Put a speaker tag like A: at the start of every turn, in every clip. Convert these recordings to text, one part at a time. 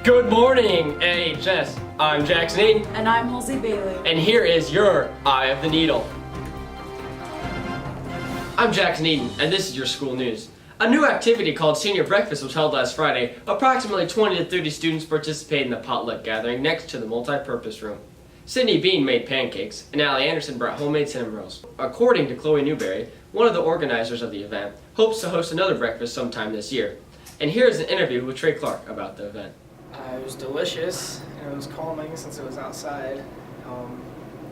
A: Good morning, AHS. I'm Jackson Eaton.
B: And I'm Halsey Bailey.
A: And here is your Eye of the Needle. I'm Jackson Eaton, and this is your school news. A new activity called Senior Breakfast was held last Friday. Approximately 20 to 30 students participated in the potluck gathering next to the multi-purpose room. Sydney Bean made pancakes, and Allie Anderson brought homemade cinnamon rolls. According to Chloe Newberry, one of the organizers of the event, hopes to host another breakfast sometime this year. And here is an interview with Trey Clark about the event.
C: It was delicious, and it was calming since it was outside.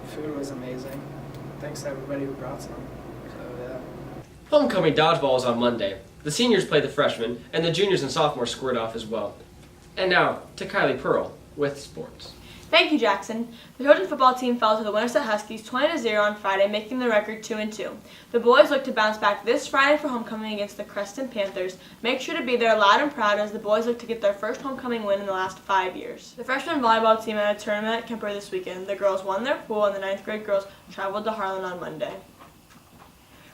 C: Food was amazing. Thanks to everybody who brought some. So, yeah.
A: Homecoming dodgeball is on Monday. The seniors play the freshmen, and the juniors and sophomores squared off as well. And now, to Kylie Pearl with sports.
D: Thank you, Jackson. The Trojan football team fell to the Winterset Huskies 20-0 on Friday, making the record 2-2. The boys look to bounce back this Friday for homecoming against the Creston Panthers. Make sure to be there loud and proud as the boys look to get their first homecoming win in the last 5 years. The freshman volleyball team had a tournament at Kemper this weekend. The girls won their pool, and the 9th grade girls traveled to Harlan on Monday.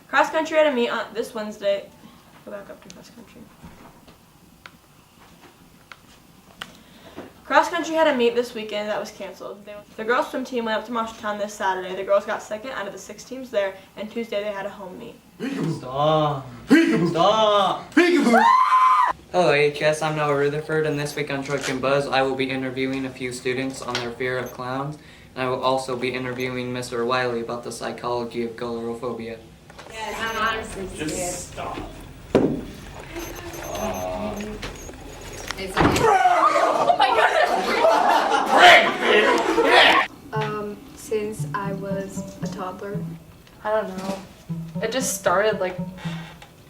D: Cross country had a meet on this Wednesday. Go back up to cross country. Cross country had a meet this weekend that was canceled. The girls' swim team went up to Marshalltown this Saturday. The girls got second out of the 6 teams there, and Tuesday they had a home meet.
E: Stop. Stop. Hello AHS, I'm Noah Rutherford, and this week on Trojan Buzz I will be interviewing a few students on their fear of clowns, and I will also be interviewing Mr. Wiley about the psychology of gorophobia.
F: Yes, I'm honestly scared.
G: Just stop.
F: It's okay.
D: Oh my goodness!
F: Since I was a toddler.
B: I don't know. It just started like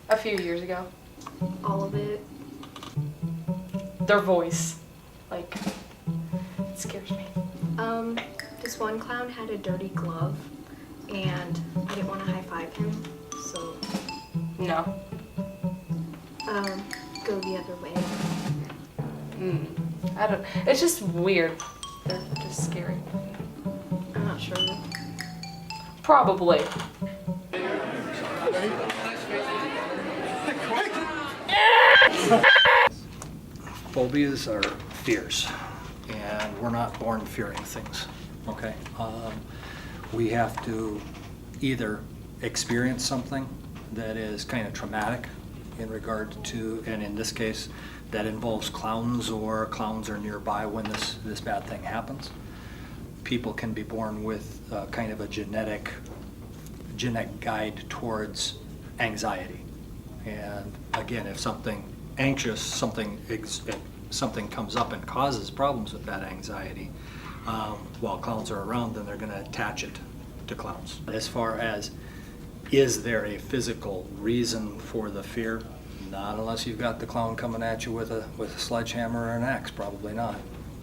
B: a few years ago.
F: All of it.
B: Their voice. Like, it scares me.
F: This one clown had a dirty glove, and I didn't want to high-five him, so,
B: No.
F: go the other way.
B: I don't. It's just weird. They're just scary.
F: I'm not sure.
B: Probably.
G: Phobias are fears, and we're not born fearing things, okay? We have to either experience something that is kind of traumatic in regard to, and in this case, that involves clowns, or clowns are nearby when this bad thing happens. People can be born with kind of a genetic guide towards anxiety. And again, if something anxious, something comes up and causes problems with that anxiety, while clowns are around, then they're going to attach it to clowns. As far as, is there a physical reason for the fear? Not unless you've got the clown coming at you with a sledgehammer or an axe, probably not.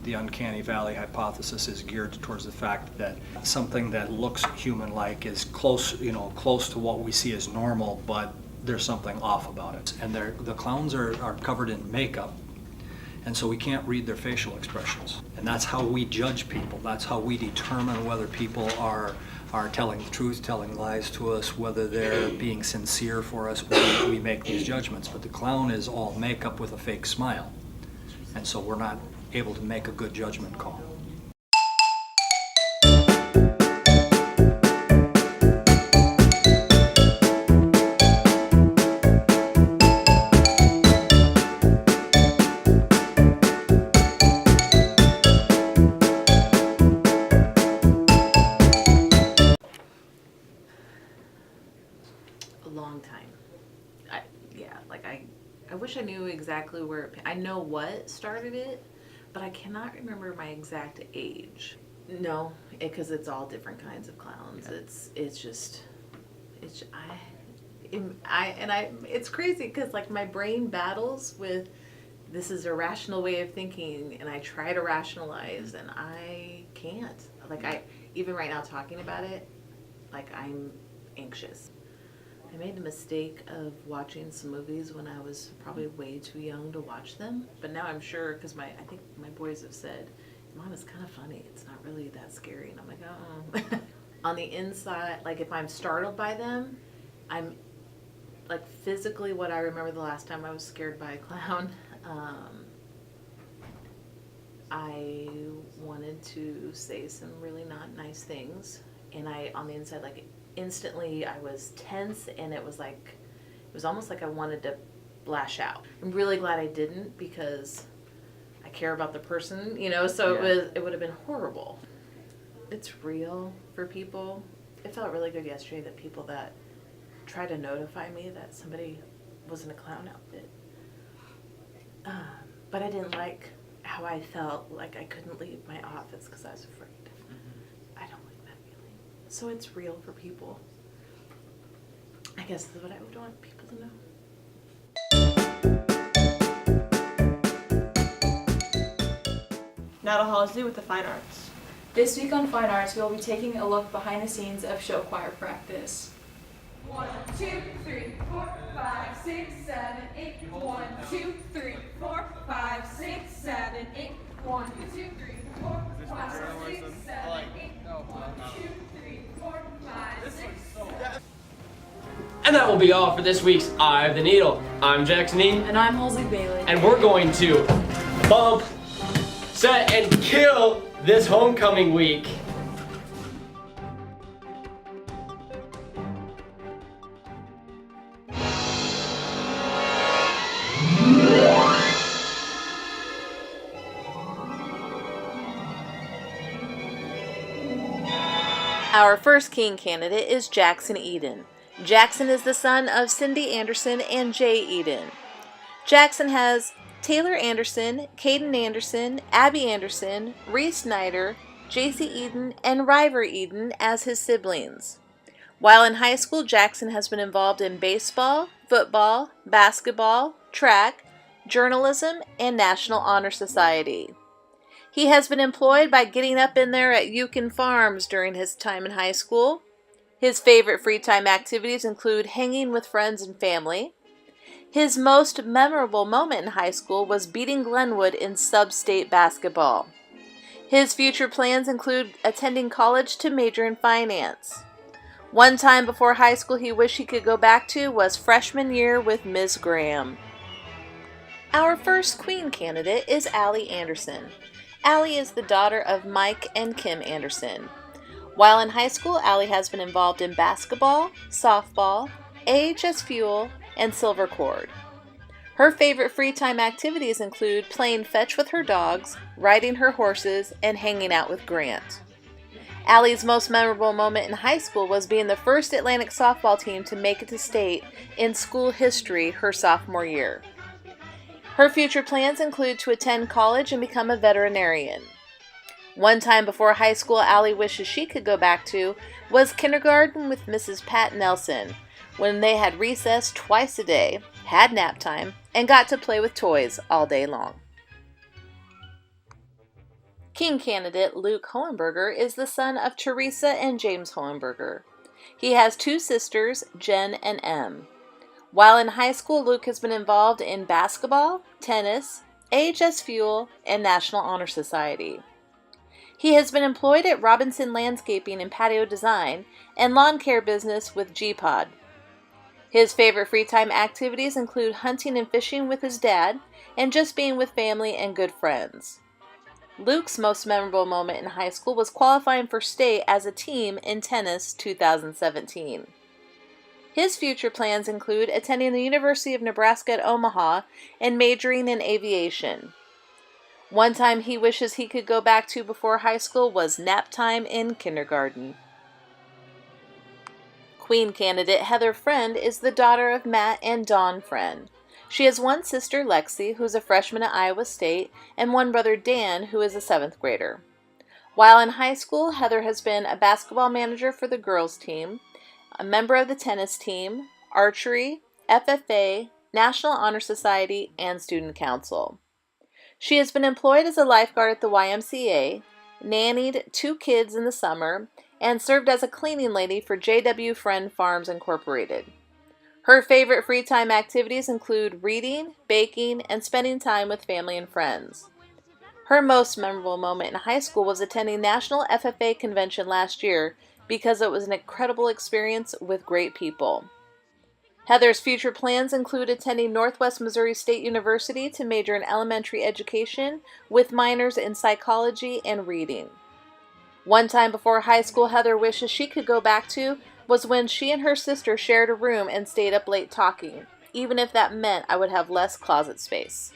G: The uncanny valley hypothesis is geared towards the fact that something that looks human-like is close to what we see as normal, but there's something off about it. And the clowns are covered in makeup, and so we can't read their facial expressions. And that's how we judge people. That's how we determine whether people are telling the truth, telling lies to us, whether they're being sincere for us. We make these judgments. But the clown is all makeup with a fake smile. And so we're not able to make a good judgment call.
H: Long time. I wish I knew exactly where I know what started it, but I cannot remember my exact age. No, because it's all different kinds of clowns. Yeah. It's crazy because like my brain battles with this is a rational way of thinking, and I try to rationalize, and I can't. Like even right now talking about it, like I'm anxious. I made the mistake of watching some movies when I was probably way too young to watch them, but now I'm sure because I think my boys have said, Mom, it's kind of funny. It's not really that scary, and I'm like, oh. On the inside, like if I'm startled by them, I'm like physically what I remember the last time I was scared by a clown. I wanted to say some really not nice things, and on the inside, like instantly I was tense, and it was almost like I wanted to lash out. I'm really glad I didn't, because I care about the person, so it would have been horrible. It's real for people. It felt really good yesterday that people that tried to notify me that somebody was in a clown outfit. But I didn't like how I felt like I couldn't leave my office because I was afraid. I don't like that feeling. So it's real for people. I guess that's what I would want people to know.
D: Now to Halsey with the fine arts.
I: This week on Fine Arts, we will be taking a look behind the scenes of show choir practice.
J: 1, 2, 3, 4, 5, 6, 7, 8. 1, 2, 3, 4, 5, 6, 7, 8. 1, 2, 3, 4, 5, 6, 7, 8. 1, 2, 3, 4, 5, 6, 7.
A: And that will be all for this week's Eye of the Needle. I'm Jackson E.
I: And I'm Halsey Bailey.
A: And we're going to bump, set, and kill this homecoming week.
H: Our first king candidate is Jackson Eden. Jackson is the son of Cindy Anderson and Jay Eden. Jackson has Taylor Anderson, Caden Anderson, Abby Anderson, Reese Snyder, JC Eden, and River Eden as his siblings. While in high school, Jackson has been involved in baseball, football, basketball, track, journalism, and National Honor Society. He has been employed by getting up in there at Yukon Farms during his time in high school. His favorite free time activities include hanging with friends and family. His most memorable moment in high school was beating Glenwood in sub-state basketball. His future plans include attending college to major in finance. One time before high school he wished he could go back to was freshman year with Ms. Graham. Our first queen candidate is Allie Anderson. Allie is the daughter of Mike and Kim Anderson. While in high school, Allie has been involved in basketball, softball, AHS Fuel, and Silver Cord. Her favorite free time activities include playing fetch with her dogs, riding her horses, and hanging out with Grant. Allie's most memorable moment in high school was being the first Atlantic softball team to make it to state in school history her sophomore year. Her future plans include to attend college and become a veterinarian. One time before high school Allie wishes she could go back to was kindergarten with Mrs. Pat Nelson, when they had recess twice a day, had nap time, and got to play with toys all day long. King candidate Luke Hohenberger is the son of Teresa and James Hohenberger. He has two sisters, Jen and Em. While in high school, Luke has been involved in basketball, tennis, AHS Fuel, and National Honor Society. He has been employed at Robinson Landscaping and Patio Design and lawn care business with G-Pod. His favorite free time activities include hunting and fishing with his dad and just being with family and good friends. Luke's most memorable moment in high school was qualifying for state as a team in tennis 2017. His future plans include attending the University of Nebraska at Omaha and majoring in aviation. One time he wishes he could go back to before high school was nap time in kindergarten. Queen candidate Heather Friend is the daughter of Matt and Dawn Friend. She has one sister, Lexi, who is a freshman at Iowa State, and one brother, Dan, who is a 7th grader. While in high school, Heather has been a basketball manager for the girls' team, a member of the tennis team, archery, FFA, National Honor Society, and Student Council. She has been employed as a lifeguard at the YMCA, nannied 2 kids in the summer, and served as a cleaning lady for JW Friend Farms Incorporated. Her favorite free time activities include reading, baking, and spending time with family and friends. Her most memorable moment in high school was attending National FFA Convention last year because it was an incredible experience with great people. Heather's future plans include attending Northwest Missouri State University to major in elementary education with minors in psychology and reading. One time before high school Heather wishes she could go back to was when she and her sister shared a room and stayed up late talking, even if that meant I would have less closet space.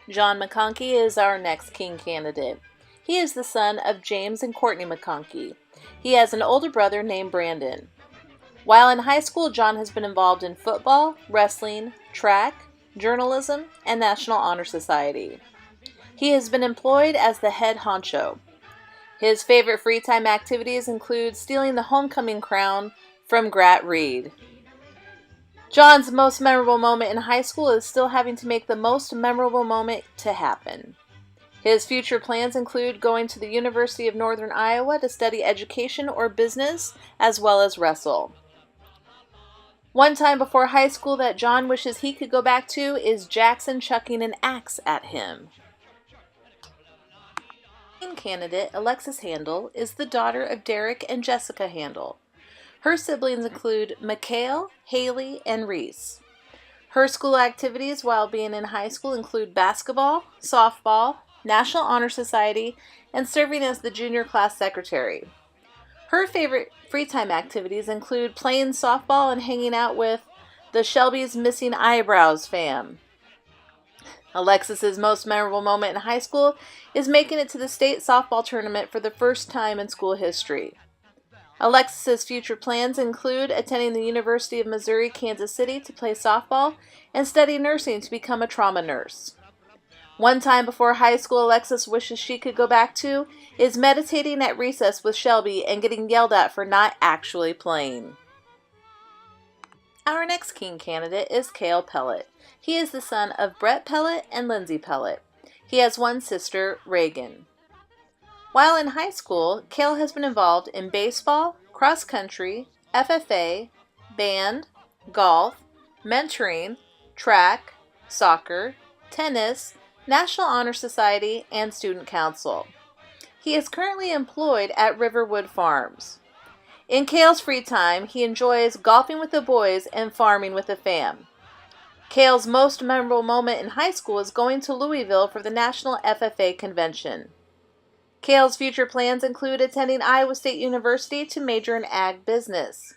H: John McConkey is our next king candidate. He is the son of James and Courtney McConkey. He has an older brother named Brandon. While in high school, John has been involved in football, wrestling, track, journalism, and National Honor Society. He has been employed as the head honcho. His favorite free time activities include stealing the homecoming crown from Grat Reed. John's most memorable moment in high school is still having to make the most memorable moment to happen. His future plans include going to the University of Northern Iowa to study education or business, as well as wrestle. One time before high school that John wishes he could go back to is Jackson chucking an axe at him. Candidate Alexis Handel is the daughter of Derek and Jessica Handel. Her siblings include Mikhail, Haley, and Reese. Her school activities while being in high school include basketball, softball, National Honor Society, and serving as the junior class secretary. Her favorite free time activities include playing softball and hanging out with the Shelby's Missing Eyebrows fam. Alexis's most memorable moment in high school is making it to the state softball tournament for the first time in school history. Alexis's future plans include attending the University of Missouri, Kansas City to play softball and study nursing to become a trauma nurse. One time before high school Alexis wishes she could go back to is meditating at recess with Shelby and getting yelled at for not actually playing. Our next king candidate is Cale Pellet. He is the son of Brett Pellet and Lindsay Pellet. He has one sister, Reagan. While in high school, Cale has been involved in baseball, cross country, FFA, band, golf, mentoring, track, soccer, tennis, National Honor Society, and Student Council. He is currently employed at Riverwood Farms. In Cale's free time, he enjoys golfing with the boys and farming with the fam. Cale's most memorable moment in high school is going to Louisville for the National FFA Convention. Cale's future plans include attending Iowa State University to major in ag business.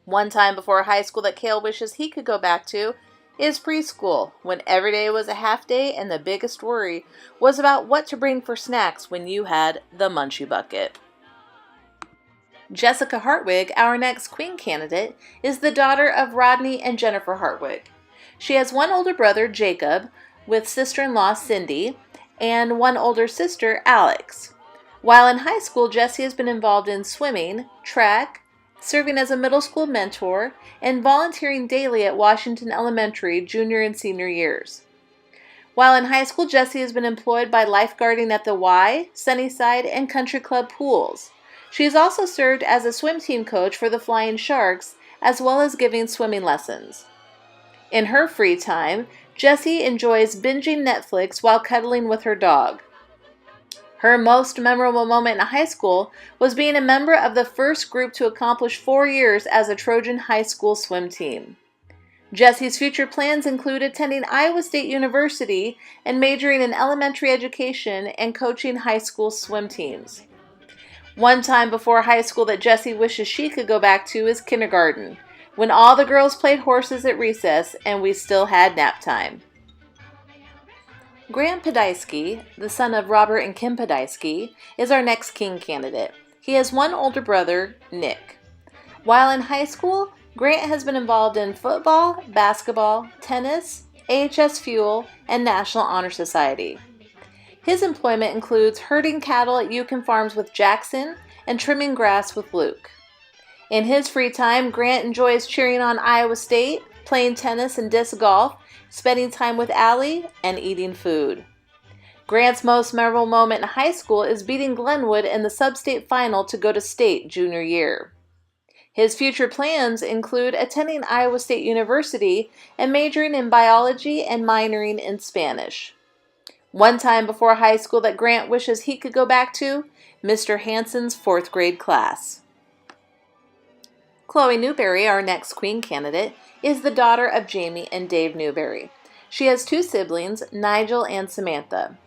H: One time before high school that Cale wishes he could go back to is preschool, when every day was a half day and the biggest worry was about what to bring for snacks when you had the munchie bucket. Jessica Hartwig, our next queen candidate, is the daughter of Rodney and Jennifer Hartwig. She has one older brother, Jacob, with sister-in-law Cindy, and one older sister, Alex. While in high school, Jessie has been involved in swimming, track, serving as a middle school mentor, and volunteering daily at Washington Elementary junior and senior years. While in high school, Jessie has been employed by lifeguarding at the Y, Sunnyside, and Country Club pools. She has also served as a swim team coach for the Flying Sharks, as well as giving swimming lessons. In her free time, Jessie enjoys binging Netflix while cuddling with her dog. Her most memorable moment in high school was being a member of the first group to accomplish 4 years as a Trojan high school swim team. Jessie's future plans include attending Iowa State University and majoring in elementary education and coaching high school swim teams. One time before high school that Jessie wishes she could go back to is kindergarten, when all the girls played horses at recess and we still had nap time. Grant Podolsky, the son of Robert and Kim Podolsky, is our next king candidate. He has one older brother, Nick. While in high school, Grant has been involved in football, basketball, tennis, AHS Fuel, and National Honor Society. His employment includes herding cattle at Yukon Farms with Jackson and trimming grass with Luke. In his free time, Grant enjoys cheering on Iowa State, playing tennis and disc golf, spending time with Allie, and eating food. Grant's most memorable moment in high school is beating Glenwood in the sub-state final to go to state junior year. His future plans include attending Iowa State University and majoring in biology and minoring in Spanish. One time before high school that Grant wishes he could go back to, Mr. Hansen's 4th grade class. Chloe Newberry, our next queen candidate, is the daughter of Jamie and Dave Newberry. She has 2 siblings, Nigel and Samantha.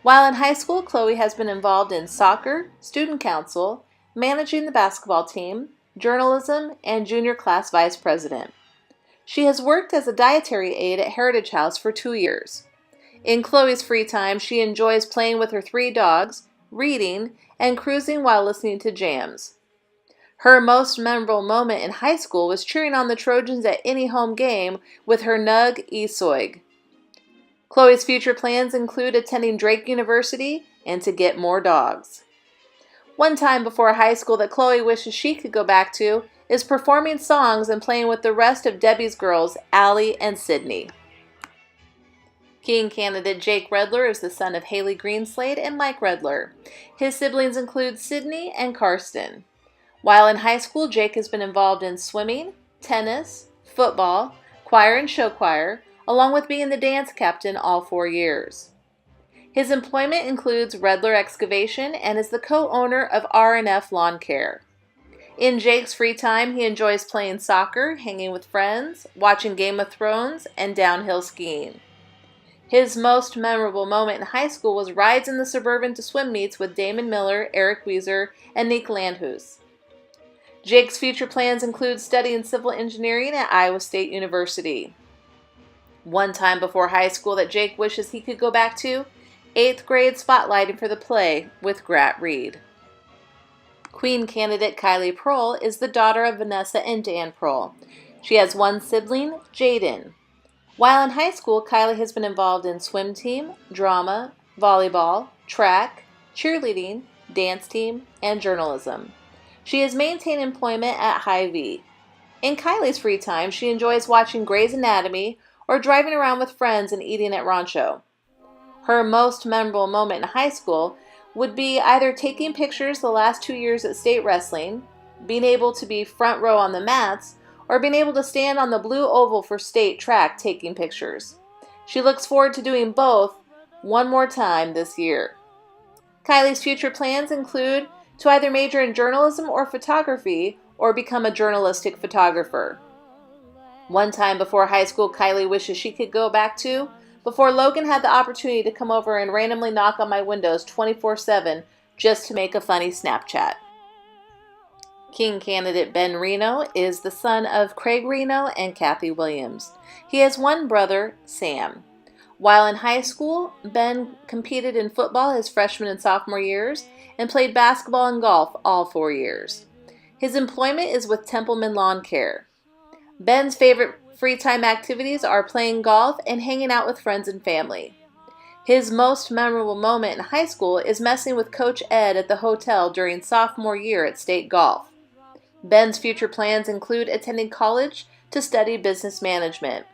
H: While in high school, Chloe has been involved in soccer, student council, managing the basketball team, journalism, and junior class vice president. She has worked as a dietary aide at Heritage House for 2 years. In Chloe's free time, she enjoys playing with her 3 dogs, reading, and cruising while listening to jams. Her most memorable moment in high school was cheering on the Trojans at any home game with her Nug Esoig. Chloe's future plans include attending Drake University and to get more dogs. One time before high school that Chloe wishes she could go back to is performing songs and playing with the rest of Debbie's girls, Allie and Sydney. King candidate Jake Redler is the son of Haley Greenslade and Mike Redler. His siblings include Sydney and Karsten. While in high school, Jake has been involved in swimming, tennis, football, choir and show choir, along with being the dance captain all 4 years. His employment includes Redler Excavation and is the co-owner of R&F Lawn Care. In Jake's free time, he enjoys playing soccer, hanging with friends, watching Game of Thrones, and downhill skiing. His most memorable moment in high school was rides in the Suburban to swim meets with Damon Miller, Eric Weezer, and Nick Landhus. Jake's future plans include studying civil engineering at Iowa State University. One time before high school that Jake wishes he could go back to, 8th grade spotlighting for the play with Grat Reed. Queen candidate Kylie Prohl is the daughter of Vanessa and Dan Prohl. She has 1 sibling, Jaden. While in high school, Kylie has been involved in swim team, drama, volleyball, track, cheerleading, dance team, and journalism. She has maintained employment at Hy-Vee. In Kylie's free time, she enjoys watching Grey's Anatomy or driving around with friends and eating at Rancho. Her most memorable moment in high school would be either taking pictures the last 2 years at state wrestling, being able to be front row on the mats, or being able to stand on the blue oval for state track taking pictures. She looks forward to doing both one more time this year. Kylie's future plans include to either major in journalism or photography or become a journalistic photographer. One time before high school, Kylie wishes she could go back to before Logan had the opportunity to come over and randomly knock on my windows 24/7 just to make a funny Snapchat. King candidate Ben Reno is the son of Craig Reno and Kathy Williams. He has 1 brother, Sam. While in high school, Ben competed in football his freshman and sophomore years and played basketball and golf all 4 years. His employment is with Templeman Lawn Care. Ben's favorite free time activities are playing golf and hanging out with friends and family. His most memorable moment in high school is messing with Coach Ed at the hotel during sophomore year at state golf. Ben's future plans include attending college to study business management.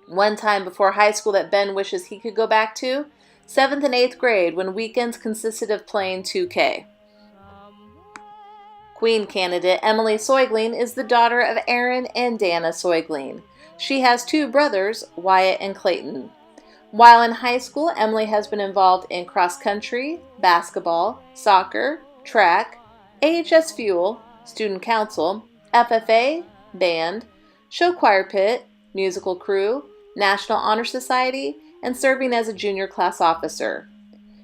H: One time before high school that Ben wishes he could go back to, 7th and 8th grade when weekends consisted of playing 2K. Queen candidate Emily Soigling is the daughter of Aaron and Dana Soigling. She has 2 brothers, Wyatt and Clayton. While in high school, Emily has been involved in cross country, basketball, soccer, track, AHS Fuel, student council, FFA, band, show choir pit, musical crew, National Honor Society, and serving as a junior class officer.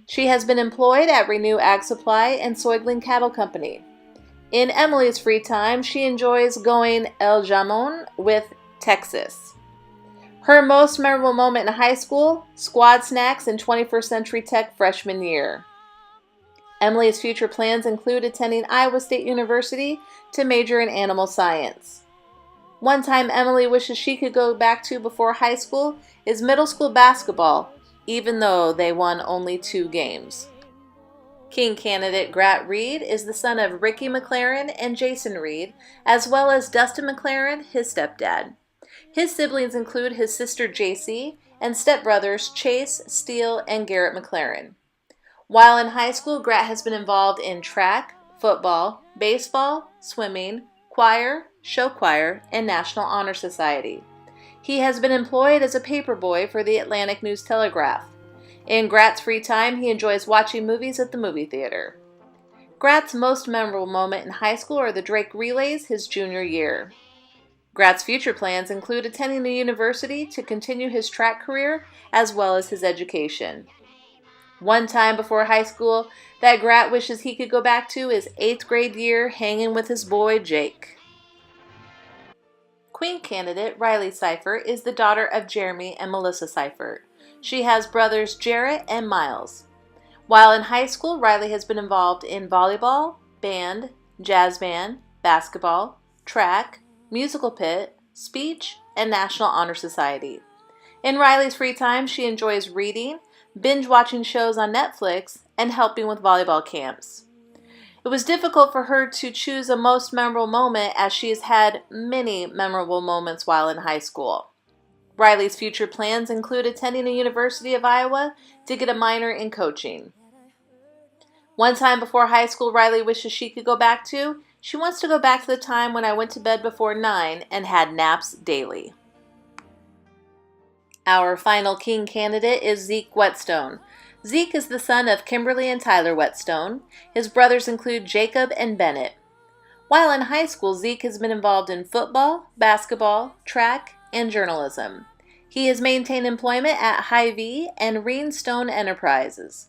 H: She has been employed at Renew Ag Supply and Soigling Cattle Company. In Emily's free time, she enjoys going El Jamon with Texas. Her most memorable moment in high school, squad snacks in 21st Century Tech freshman year. Emily's future plans include attending Iowa State University to major in animal science. One time Emily wishes she could go back to before high school is middle school basketball, even though they won only 2 games. King candidate Grat Reed is the son of Ricky McLaren and Jason Reed, as well as Dustin McLaren, his stepdad. His siblings include his sister JC and stepbrothers Chase, Steele, and Garrett McLaren. While in high school, Grat has been involved in track, football, baseball, swimming, choir, show choir, and National Honor Society. He has been employed as a paperboy for the Atlantic News-Telegraph. In Grat's free time, he enjoys watching movies at the movie theater. Grat's most memorable moment in high school are the Drake Relays his junior year. Grat's future plans include attending the university to continue his track career as well as his education. One time before high school that Grat wishes he could go back to is 8th grade year hanging with his boy Jake. Queen candidate Riley Seifert is the daughter of Jeremy and Melissa Seifert. She has brothers Jarrett and Miles. While in high school, Riley has been involved in volleyball, band, jazz band, basketball, track, musical pit, speech, and National Honor Society. In Riley's free time, she enjoys reading, binge watching shows on Netflix, and helping with volleyball camps. It was difficult for her to choose a most memorable moment as she has had many memorable moments while in high school. Riley's future plans include attending the University of Iowa to get a minor in coaching. One time before high school Riley wishes she could go back to, she wants to go back to the time when I went to bed before 9 and had naps daily. Our final king candidate is Zeke Whetstone. Zeke is the son of Kimberly and Tyler Whetstone. His brothers include Jacob and Bennett. While in high school, Zeke has been involved in football, basketball, track, and journalism. He has maintained employment at Hy-Vee and Rhinestone Enterprises.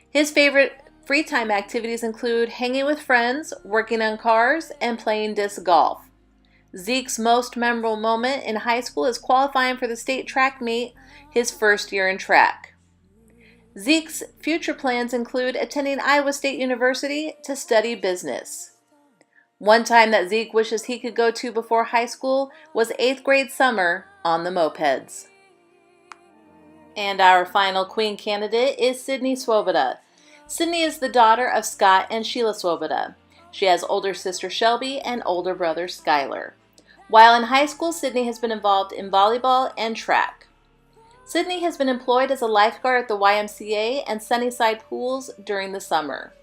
H: His favorite free time activities include hanging with friends, working on cars, and playing disc golf. Zeke's most memorable moment in high school is qualifying for the state track meet his first year in track. Zeke's future plans include attending Iowa State University to study business. One time that Zeke wishes he could go to before high school was 8th grade summer on the mopeds. And our final queen candidate is Sydney Swoboda. Sydney is the daughter of Scott and Sheila Swoboda. She has older sister Shelby and older brother Skylar. While in high school, Sydney has been involved in volleyball and track. Sydney has been employed as a lifeguard at the YMCA and Sunnyside pools during the summer.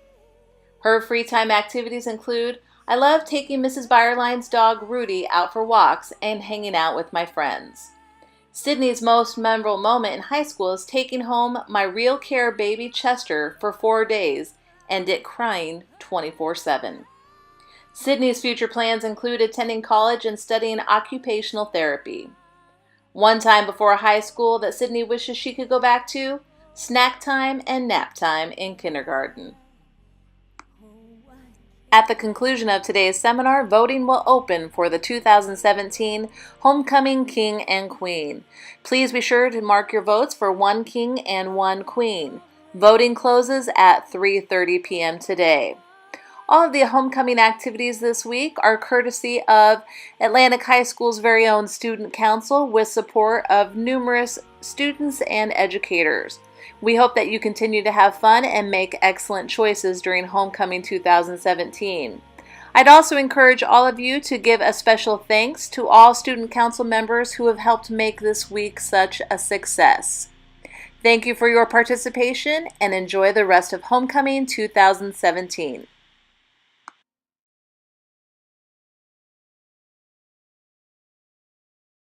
H: Her free time activities include, I love taking Mrs. Byerline's dog Rudy out for walks and hanging out with my friends. Sydney's most memorable moment in high school is taking home my real care baby Chester for 4 days and it crying 24/7. Sydney's future plans include attending college and studying occupational therapy. One time before high school that Sydney wishes she could go back to, snack time and nap time in kindergarten. At the conclusion of today's seminar, voting will open for the 2017 Homecoming King and Queen. Please be sure to mark your votes for one king and one queen. Voting closes at 3:30 p.m. today. All of the homecoming activities this week are courtesy of Atlantic High School's very own Student Council with support of numerous students and educators. We hope that you continue to have fun and make excellent choices during Homecoming 2017. I'd also encourage all of you to give a special thanks to all Student Council members who have helped make this week such a success. Thank you for your participation and enjoy the rest of Homecoming 2017.